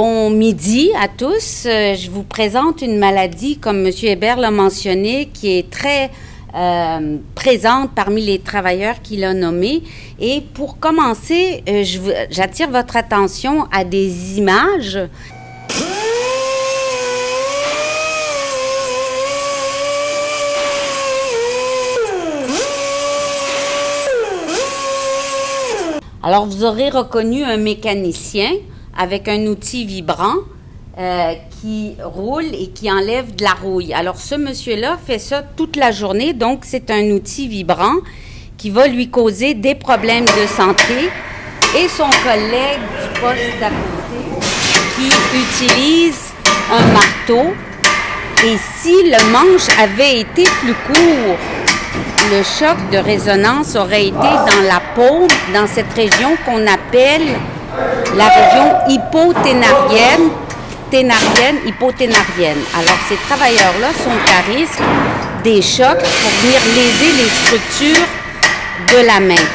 Bon midi à tous. Je vous présente une maladie, comme M. Hébert l'a mentionné, qui est très présente parmi les travailleurs qu'il a nommés. Et pour commencer, j'attire votre attention à des images. Alors, vous aurez reconnu un mécanicien avec un outil vibrant qui roule et qui enlève de la rouille. Alors, ce monsieur-là fait ça toute la journée, donc c'est un outil vibrant qui va lui causer des problèmes de santé. Et son collègue du poste d'à côté qui utilise un marteau. Et si le manche avait été plus court, le choc de résonance aurait été dans la paume, dans cette région qu'on appelle la région hypoténarienne, hypoténarienne. Alors, ces travailleurs-là sont à risque des chocs pour venir léser les structures de la main.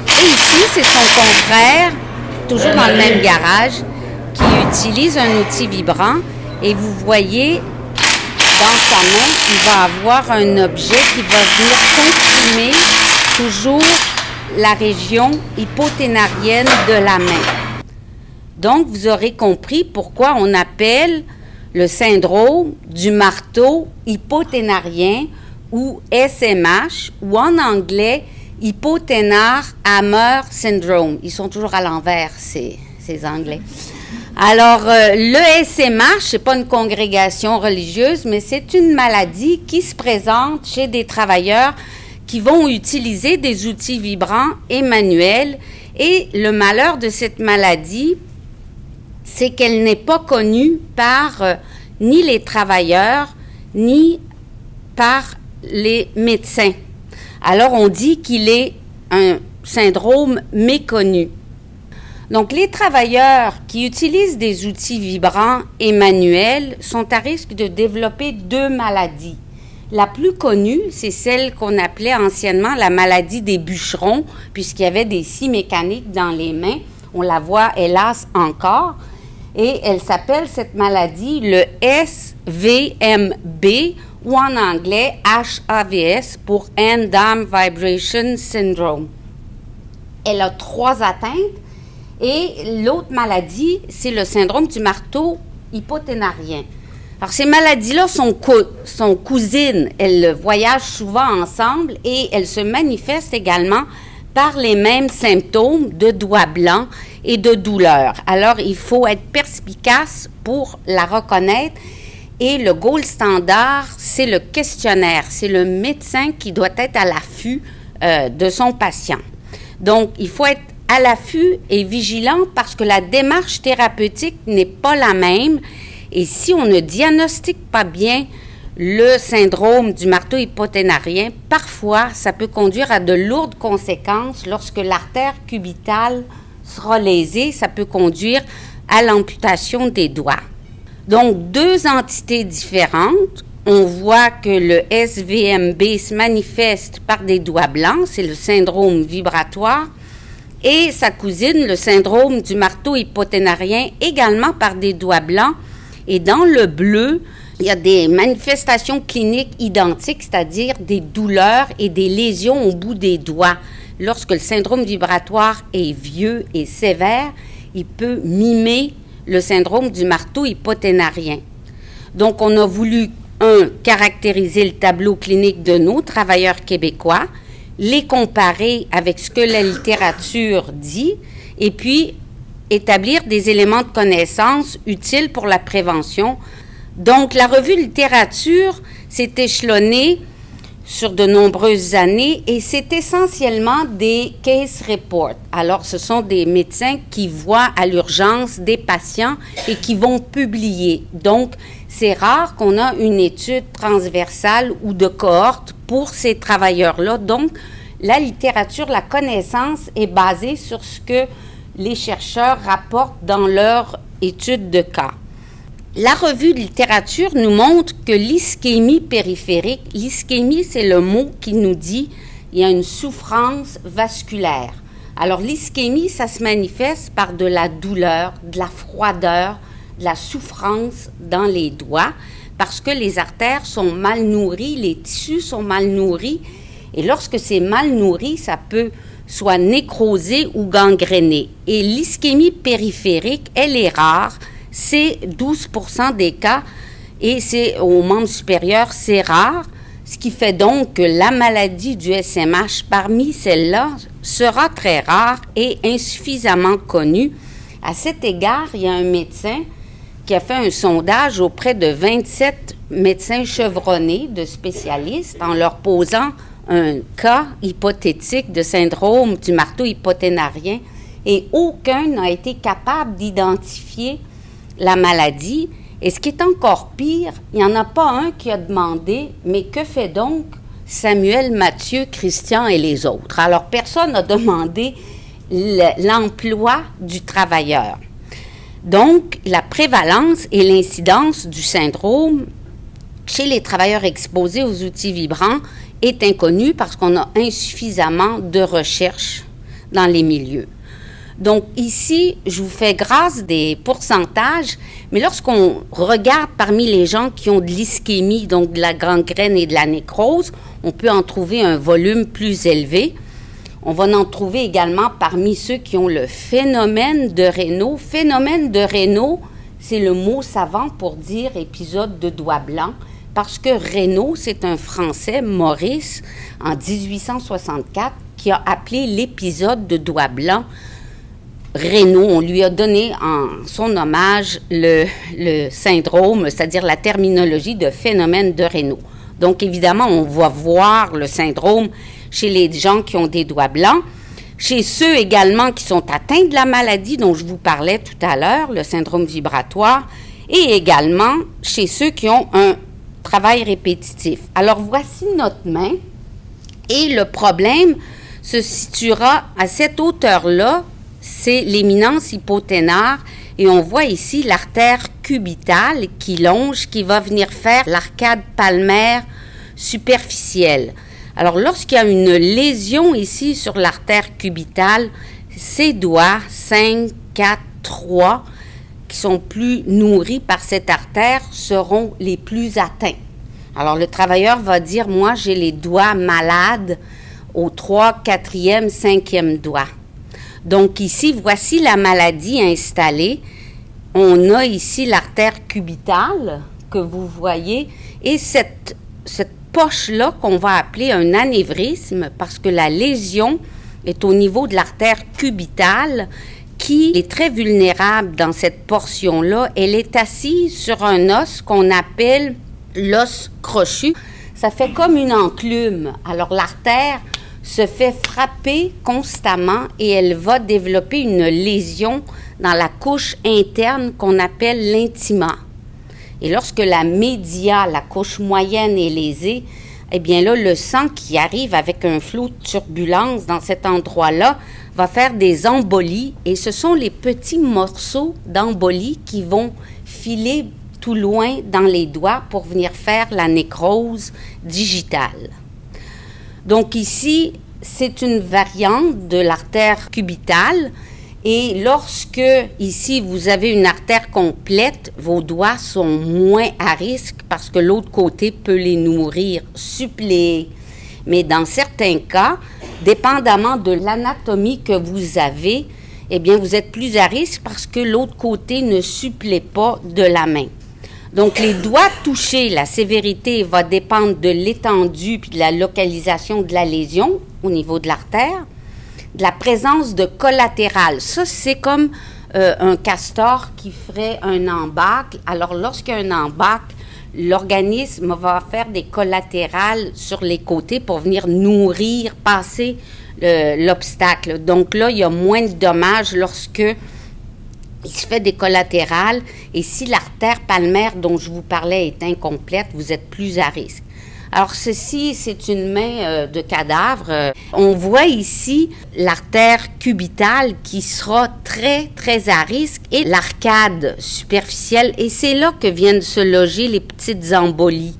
Et ici, c'est son confrère, toujours dans le même garage, qui utilise un outil vibrant. Et vous voyez, dans sa main, il va avoir un objet qui va venir comprimer toujours la région hypoténarienne de la main. Donc, vous aurez compris pourquoi on appelle le syndrome du marteau hypoténarien ou SMH, ou en anglais, Hypotenar Hammer Syndrome. Ils sont toujours à l'envers, ces Anglais. Alors, le SMH, ce n'est pas une congrégation religieuse, mais c'est une maladie qui se présente chez des travailleurs qui vont utiliser des outils vibrants et manuels. Et le malheur de cette maladie, c'est qu'elle n'est pas connue par ni les travailleurs, ni par les médecins. Alors, on dit qu'il est un syndrome méconnu. Donc, les travailleurs qui utilisent des outils vibrants et manuels sont à risque de développer deux maladies. La plus connue, c'est celle qu'on appelait anciennement la maladie des bûcherons, puisqu'il y avait des scies mécaniques dans les mains. On la voit, hélas, encore. Et elle s'appelle, cette maladie, le SVMB, ou en anglais, HAVS, pour Hand Arm Vibration Syndrome. Elle a 3 atteintes. Et l'autre maladie, c'est le syndrome du marteau hypoténarien. Alors, ces maladies-là sont cousines. Elles voyagent souvent ensemble et elles se manifestent également par les mêmes symptômes de doigts blancs et de douleur. Alors, il faut être perspicace pour la reconnaître. Et le gold standard, c'est le questionnaire. C'est le médecin qui doit être à l'affût de son patient. Donc, il faut être à l'affût et vigilant parce que la démarche thérapeutique n'est pas la même. Et si on ne diagnostique pas bien le syndrome du marteau hypoténarien, parfois, ça peut conduire à de lourdes conséquences lorsque l'artère cubitale sera lésée. Ça peut conduire à l'amputation des doigts. Donc, deux entités différentes. On voit que le SVMB se manifeste par des doigts blancs, c'est le syndrome vibratoire, et sa cousine, le syndrome du marteau hypoténarien, également par des doigts blancs. Et dans le bleu, il y a des manifestations cliniques identiques, c'est-à-dire des douleurs et des lésions au bout des doigts. Lorsque le syndrome vibratoire est vieux et sévère, il peut mimer le syndrome du marteau hypoténarien. Donc, on a voulu, caractériser le tableau clinique de nos travailleurs québécois, les comparer avec ce que la littérature dit, et puis établir des éléments de connaissance utiles pour la prévention. Donc, la revue littérature s'est échelonnée sur de nombreuses années et c'est essentiellement des case reports. Alors, ce sont des médecins qui voient à l'urgence des patients et qui vont publier. Donc, c'est rare qu'on a une étude transversale ou de cohorte pour ces travailleurs-là. Donc, la littérature, la connaissance est basée sur ce que les chercheurs rapportent dans leur étude de cas. La revue de littérature nous montre que l'ischémie périphérique, l'ischémie, c'est le mot qui nous dit il y a une souffrance vasculaire. Alors, l'ischémie, ça se manifeste par de la douleur, de la froideur, de la souffrance dans les doigts, parce que les artères sont mal nourries, les tissus sont mal nourris, et lorsque c'est mal nourri, ça peut soit nécroser ou gangréner. Et l'ischémie périphérique, elle est rare, c'est 12% des cas, et c'est aux membres supérieurs, c'est rare, ce qui fait donc que la maladie du SMH, parmi celles-là, sera très rare et insuffisamment connue. À cet égard, il y a un médecin qui a fait un sondage auprès de 27 médecins chevronnés de spécialistes en leur posant un cas hypothétique de syndrome du marteau hypoténarien et aucun n'a été capable d'identifier la maladie. Et ce qui est encore pire, il n'y en a pas un qui a demandé « Mais que fait donc Samuel, Mathieu, Christian et les autres? » Alors, personne n'a demandé l'emploi du travailleur. Donc, la prévalence et l'incidence du syndrome chez les travailleurs exposés aux outils vibrants est inconnue parce qu'on a insuffisamment de recherche dans les milieux. Donc ici, je vous fais grâce des pourcentages, mais lorsqu'on regarde parmi les gens qui ont de l'ischémie, donc de la gangrène et de la nécrose, on peut en trouver un volume plus élevé. On va en trouver également parmi ceux qui ont le phénomène de Raynaud. Phénomène de Raynaud, c'est le mot savant pour dire épisode de doigt blanc, parce que Raynaud, c'est un Français, Maurice, en 1864, qui a appelé l'épisode de doigt blanc Raynaud. On lui a donné en son hommage le syndrome, c'est-à-dire la terminologie de phénomène de Raynaud. Donc, évidemment, on va voir le syndrome chez les gens qui ont des doigts blancs, chez ceux également qui sont atteints de la maladie dont je vous parlais tout à l'heure, le syndrome vibratoire, et également chez ceux qui ont un travail répétitif. Alors, voici notre main, et le problème se situera à cette hauteur-là, c'est l'éminence hypoténare, et on voit ici l'artère cubitale qui longe, qui va venir faire l'arcade palmaire superficielle. Alors, lorsqu'il y a une lésion ici sur l'artère cubitale, ces doigts, 5, 4, 3, qui sont plus nourris par cette artère, seront les plus atteints. Alors, le travailleur va dire, moi, j'ai les doigts malades au 3, 4e, 5e doigt. Donc ici, voici la maladie installée. On a ici l'artère cubitale que vous voyez et cette poche-là qu'on va appeler un anévrisme parce que la lésion est au niveau de l'artère cubitale qui est très vulnérable dans cette portion-là. Elle est assise sur un os qu'on appelle l'os crochu. Ça fait comme une enclume. Alors l'artère se fait frapper constamment et elle va développer une lésion dans la couche interne qu'on appelle l'intima. Et lorsque la média, la couche moyenne est lésée, eh bien là, le sang qui arrive avec un flot de turbulence dans cet endroit-là va faire des embolies et ce sont les petits morceaux d'embolie qui vont filer tout loin dans les doigts pour venir faire la nécrose digitale. Donc ici, c'est une variante de l'artère cubitale et lorsque ici vous avez une artère complète, vos doigts sont moins à risque parce que l'autre côté peut les nourrir, suppléer. Mais dans certains cas, dépendamment de l'anatomie que vous avez, eh bien vous êtes plus à risque parce que l'autre côté ne supplée pas de la main. Donc, les doigts touchés, la sévérité va dépendre de l'étendue puis de la localisation de la lésion au niveau de l'artère, de la présence de collatéral. Ça, c'est comme un castor qui ferait un embâcle. Alors, lorsqu'il y a un embâcle, l'organisme va faire des collatérales sur les côtés pour venir nourrir, passer l'obstacle. Donc là, il y a moins de dommages lorsque il se fait des collatérales et si l'artère palmaire dont je vous parlais est incomplète, vous êtes plus à risque. Alors ceci, c'est une main de cadavre. On voit ici l'artère cubitale qui sera très, très à risque et l'arcade superficielle et c'est là que viennent se loger les petites embolies.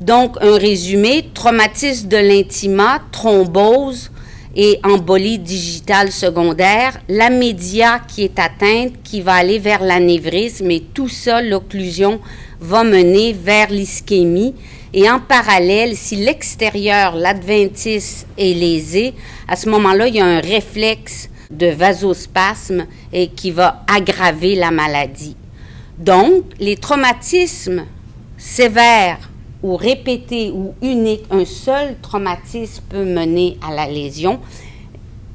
Donc un résumé, traumatisme de l'intima, thrombose, et embolie digitale secondaire, la média qui est atteinte, qui va aller vers l'anévrisme, et tout ça, l'occlusion, va mener vers l'ischémie. Et en parallèle, si l'extérieur, l'adventice, est lésé, à ce moment-là, il y a un réflexe de vasospasme et qui va aggraver la maladie. Donc, les traumatismes sévères ou répétés ou uniques, un seul traumatisme peut mener à la lésion.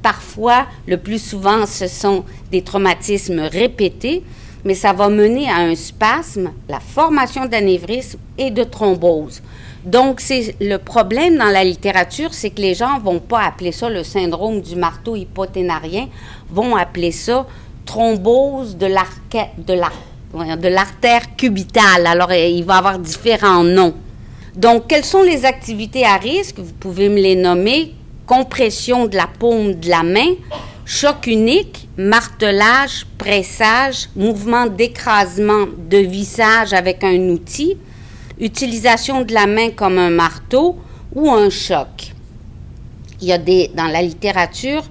Parfois, le plus souvent, ce sont des traumatismes répétés, mais ça va mener à un spasme, la formation d'anévrisme et de thrombose. Donc, c'est le problème dans la littérature, c'est que les gens ne vont pas appeler ça le syndrome du marteau hypoténarien, vont appeler ça thrombose de l'artère cubitale. Alors, il va y avoir différents noms. Donc, quelles sont les activités à risque? Vous pouvez me les nommer. Compression de la paume de la main, choc unique, martelage, pressage, mouvement d'écrasement de vissage avec un outil, utilisation de la main comme un marteau ou un choc. Il y a dans la littérature,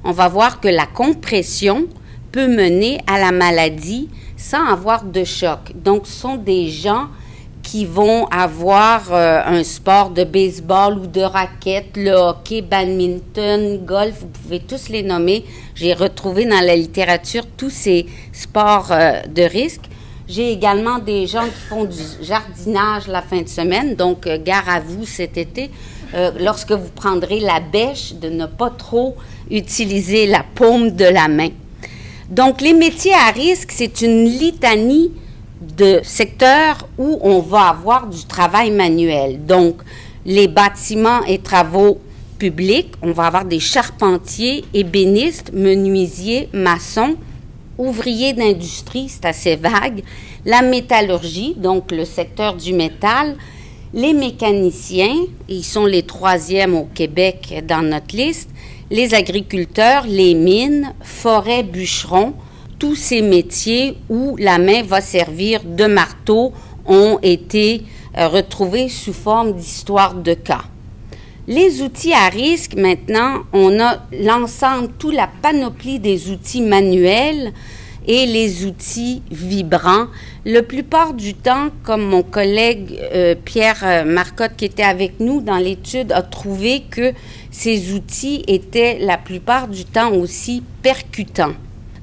on va voir que la compression peut mener à la maladie sans avoir de choc. Donc, ce sont des gens qui vont avoir un sport de baseball ou de raquette, le hockey, badminton, golf, vous pouvez tous les nommer. J'ai retrouvé dans la littérature tous ces sports de risque. J'ai également des gens qui font du jardinage la fin de semaine, donc gare à vous cet été, lorsque vous prendrez la bêche, de ne pas trop utiliser la paume de la main. Donc, les métiers à risque, c'est une litanie de secteurs où on va avoir du travail manuel. Donc, les bâtiments et travaux publics, on va avoir des charpentiers, ébénistes, menuisiers, maçons, ouvriers d'industrie, c'est assez vague, la métallurgie, donc le secteur du métal, les mécaniciens, ils sont les 3e au Québec dans notre liste, les agriculteurs, les mines, forêts, bûcherons, tous ces métiers où la main va servir de marteau ont été retrouvés sous forme d'histoire de cas. Les outils à risque, maintenant, on a l'ensemble, toute la panoplie des outils manuels et les outils vibrants. La plupart du temps, comme mon collègue Pierre Marcotte qui était avec nous dans l'étude a trouvé que ces outils étaient la plupart du temps aussi percutants.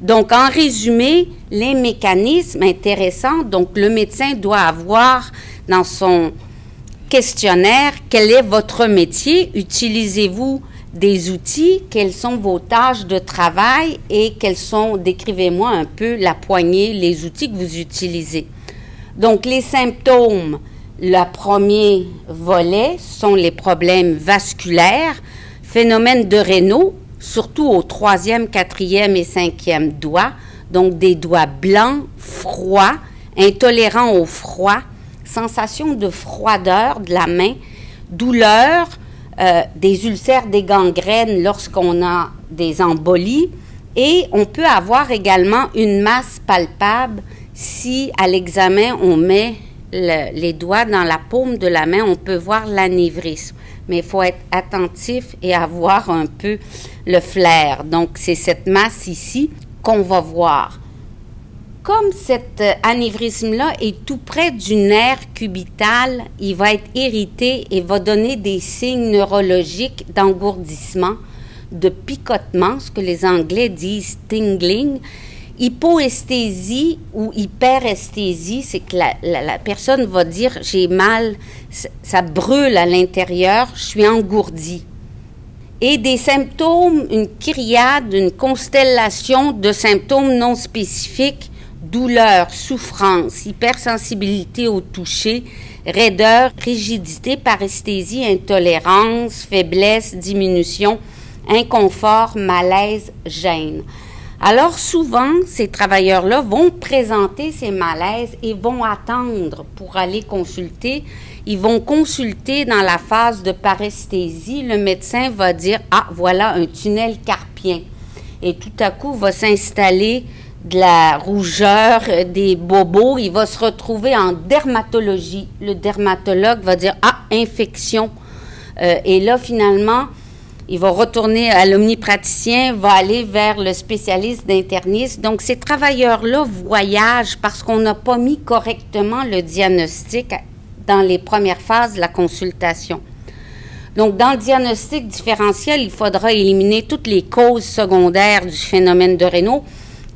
Donc, en résumé, les mécanismes intéressants, donc le médecin doit avoir dans son questionnaire quel est votre métier, utilisez-vous des outils, quelles sont vos tâches de travail et quels sont, décrivez-moi un peu la poignée, les outils que vous utilisez. Donc, les symptômes, le premier volet sont les problèmes vasculaires, phénomènes de Raynaud, surtout au 3e, 4e et 5e doigt, donc des doigts blancs, froids, intolérants au froid, sensation de froideur de la main, douleur, des ulcères, des gangrènes lorsqu'on a des embolies, et on peut avoir également une masse palpable si à l'examen on met les doigts dans la paume de la main, on peut voir l'anévrisme. Mais il faut être attentif et avoir un peu le flair. Donc, c'est cette masse ici qu'on va voir. Comme cet anévrisme-là est tout près du nerf cubital, il va être irrité et va donner des signes neurologiques d'engourdissement, de picotement, ce que les Anglais disent tingling. Hypoesthésie ou hyperesthésie, c'est que la personne va dire « j'ai mal, ça brûle à l'intérieur, je suis engourdi ». Et des symptômes, une kyriade, une constellation de symptômes non spécifiques, douleur, souffrance, hypersensibilité au toucher, raideur, rigidité, paresthésie, intolérance, faiblesse, diminution, inconfort, malaise, gêne. Alors souvent, ces travailleurs-là vont présenter ces malaises et vont attendre pour aller consulter. Ils vont consulter dans la phase de paresthésie. Le médecin va dire « Ah, voilà un tunnel carpien ». Et tout à coup, va s'installer de la rougeur, des bobos. Il va se retrouver en dermatologie. Le dermatologue va dire « Ah, infection ». Et là, finalement, il va retourner à l'omnipraticien, va aller vers le spécialiste d'interniste. Donc, ces travailleurs-là voyagent parce qu'on n'a pas mis correctement le diagnostic dans les premières phases de la consultation. Donc, dans le diagnostic différentiel, il faudra éliminer toutes les causes secondaires du phénomène de Raynaud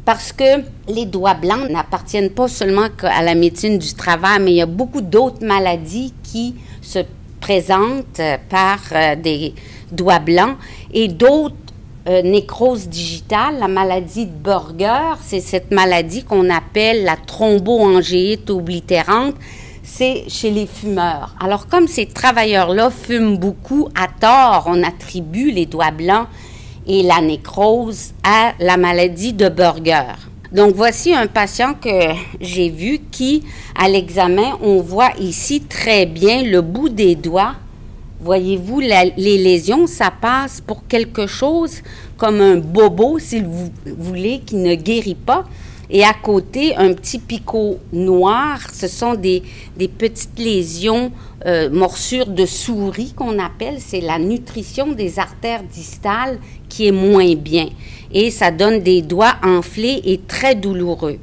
parce que les doigts blancs n'appartiennent pas seulement à la médecine du travail, mais il y a beaucoup d'autres maladies qui se présentent par des doigts blancs et d'autres nécroses digitales. La maladie de Burger, c'est cette maladie qu'on appelle la thromboangéite oblitérante. C'est chez les fumeurs. Alors, comme ces travailleurs-là fument beaucoup, à tort, on attribue les doigts blancs et la nécrose à la maladie de Burger. Donc, voici un patient que j'ai vu qui, à l'examen, on voit ici très bien le bout des doigts. Voyez-vous, les lésions, ça passe pour quelque chose comme un bobo, si vous voulez, qui ne guérit pas. Et à côté, un petit picot noir, ce sont des petites lésions, morsures de souris qu'on appelle. C'est la nutrition des artères distales qui est moins bien. Et ça donne des doigts enflés et très douloureux.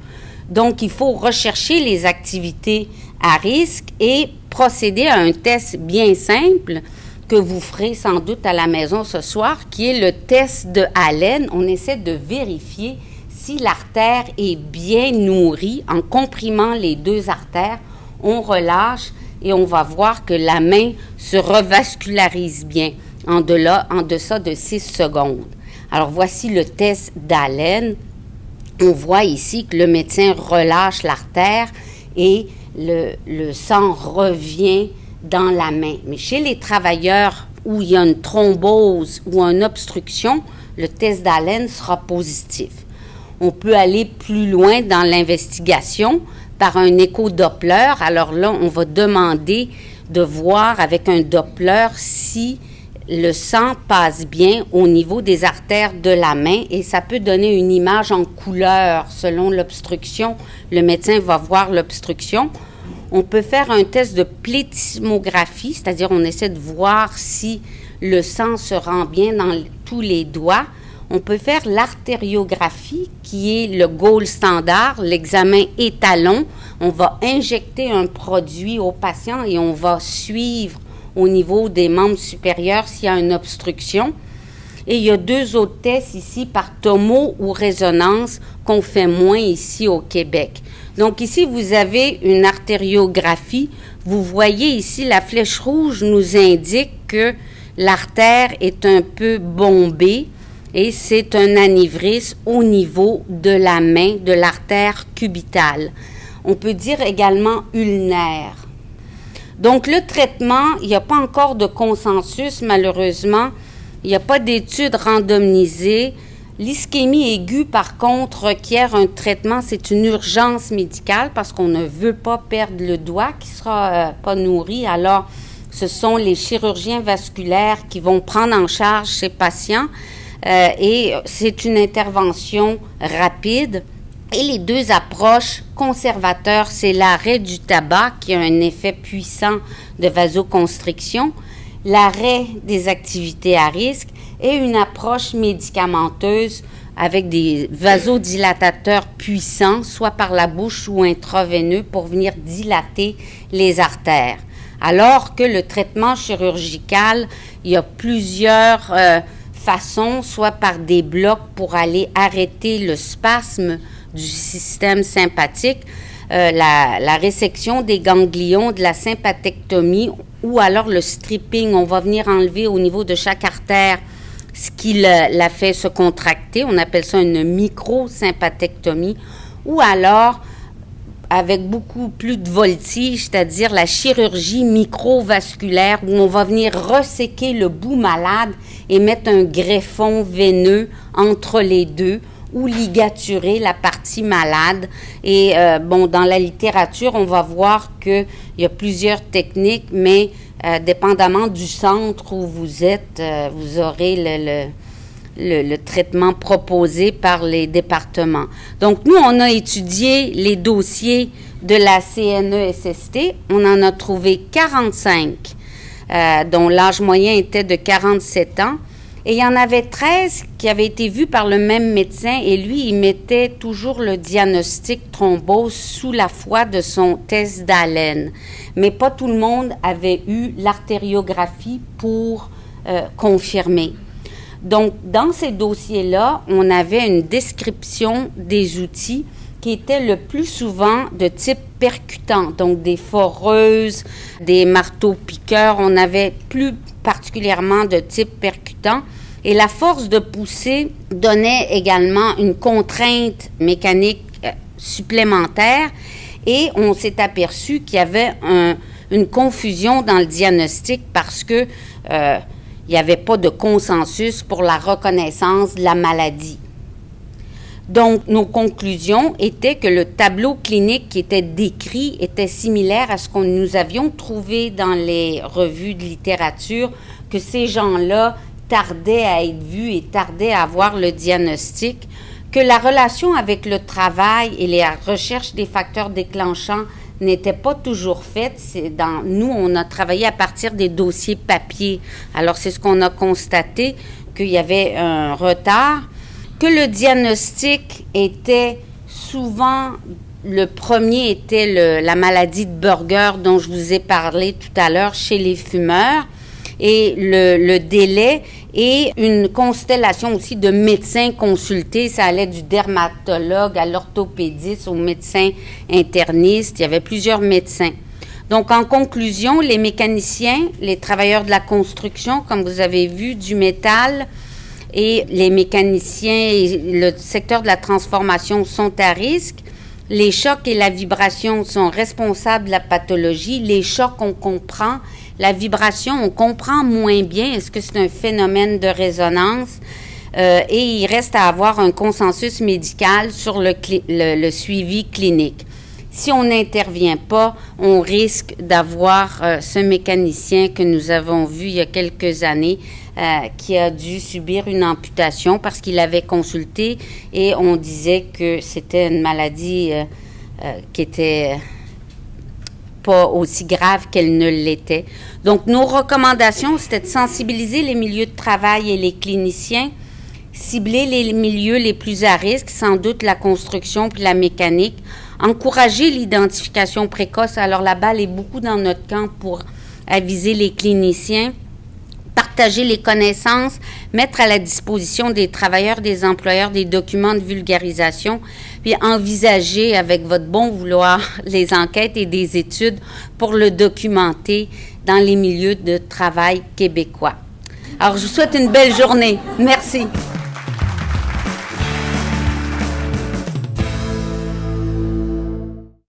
Donc, il faut rechercher les activités à risque et procéder à un test bien simple que vous ferez sans doute à la maison ce soir, qui est le test de Allen. On essaie de vérifier si l'artère est bien nourrie. En comprimant les deux artères, on relâche et on va voir que la main se revascularise bien en deçà de 6 secondes. Alors, voici le test d'Allen. On voit ici que le médecin relâche l'artère et le sang revient dans la main. Mais chez les travailleurs où il y a une thrombose ou une obstruction, le test d'Allen sera positif. On peut aller plus loin dans l'investigation par un écho-Doppler. Alors là, on va demander de voir avec un Doppler si le sang passe bien au niveau des artères de la main et ça peut donner une image en couleur selon l'obstruction. Le médecin va voir l'obstruction. On peut faire un test de plétismographie, c'est-à-dire on essaie de voir si le sang se rend bien dans tous les doigts. On peut faire l'artériographie, qui est le gold standard, l'examen étalon. On va injecter un produit au patient et on va suivre au niveau des membres supérieurs s'il y a une obstruction. Et il y a 2 autres tests ici par tomo ou résonance qu'on fait moins ici au Québec. Donc ici, vous avez une artériographie. Vous voyez ici, la flèche rouge nous indique que l'artère est un peu bombée et c'est un anévrisme au niveau de la main, de l'artère cubitale. On peut dire également ulnaire. Donc, le traitement, il n'y a pas encore de consensus, malheureusement. Il n'y a pas d'études randomisées. L'ischémie aiguë, par contre, requiert un traitement. C'est une urgence médicale parce qu'on ne veut pas perdre le doigt qui ne sera pas nourri. Alors, ce sont les chirurgiens vasculaires qui vont prendre en charge ces patients et c'est une intervention rapide. Et les 2 approches conservateurs, c'est l'arrêt du tabac qui a un effet puissant de vasoconstriction, l'arrêt des activités à risque et une approche médicamenteuse avec des vasodilatateurs puissants, soit par la bouche ou intraveineux pour venir dilater les artères. Alors que le traitement chirurgical, il y a plusieurs façons, soit par des blocs pour aller arrêter le spasme du système sympathique, la résection des ganglions, de la sympathectomie ou alors le stripping. On va venir enlever au niveau de chaque artère ce qui la fait se contracter. On appelle ça une microsympathectomie ou alors avec beaucoup plus de voltige, c'est-à-dire la chirurgie microvasculaire où on va venir resséquer le bout malade et mettre un greffon veineux entre les deux ou ligaturer la partie malade. Et dans la littérature, on va voir qu'il y a plusieurs techniques, mais dépendamment du centre où vous êtes, vous aurez le traitement proposé par les départements. Donc, nous, on a étudié les dossiers de la CNESST. On en a trouvé 45, dont l'âge moyen était de 47 ans. Et il y en avait 13 qui avaient été vus par le même médecin et lui, il mettait toujours le diagnostic thrombose sous la foi de son test d'haleine. Mais pas tout le monde avait eu l'artériographie pour confirmer. Donc, dans ces dossiers-là, on avait une description des outils qui étaient le plus souvent de type percutant, donc des foreuses, des marteaux-piqueurs. On avait plus particulièrement de type percutant. Et la force de pousser donnait également une contrainte mécanique supplémentaire. Et on s'est aperçu qu'il y avait une confusion dans le diagnostic parce que il n'y avait pas de consensus pour la reconnaissance de la maladie. Donc, nos conclusions étaient que le tableau clinique qui était décrit était similaire à ce que nous avions trouvé dans les revues de littérature, que ces gens-là tardaient à être vus et tardaient à avoir le diagnostic, que la relation avec le travail et la recherche des facteurs déclenchants n'était pas toujours faite. Nous, on a travaillé à partir des dossiers papier. Alors, c'est ce qu'on a constaté, qu'il y avait un retard, que le diagnostic était souvent, le premier était la maladie de Burger dont je vous ai parlé tout à l'heure chez les fumeurs, et le délai et une constellation aussi de médecins consultés. Ça allait du dermatologue à l'orthopédiste, au médecin interniste. Il y avait plusieurs médecins. Donc, en conclusion, les mécaniciens, les travailleurs de la construction, comme vous avez vu, du métal, et les mécaniciens et le secteur de la transformation sont à risque. Les chocs et la vibration sont responsables de la pathologie. Les chocs, on comprend. La vibration, on comprend moins bien. Est-ce que c'est un phénomène de résonance? Et il reste à avoir un consensus médical sur le suivi clinique. Si on n'intervient pas, on risque d'avoir ce mécanicien que nous avons vu il y a quelques années qui a dû subir une amputation parce qu'il avait consulté et on disait que c'était une maladie qui était pas aussi grave qu'elle ne l'était. Donc, nos recommandations, c'était de sensibiliser les milieux de travail et les cliniciens, cibler les milieux les plus à risque, sans doute la construction puis la mécanique, encourager l'identification précoce. Alors, la balle est beaucoup dans notre camp pour aviser les cliniciens, partager les connaissances, mettre à la disposition des travailleurs, des employeurs des documents de vulgarisation, puis envisager avec votre bon vouloir les enquêtes et des études pour le documenter dans les milieux de travail québécois. Alors, je vous souhaite une belle journée. Merci.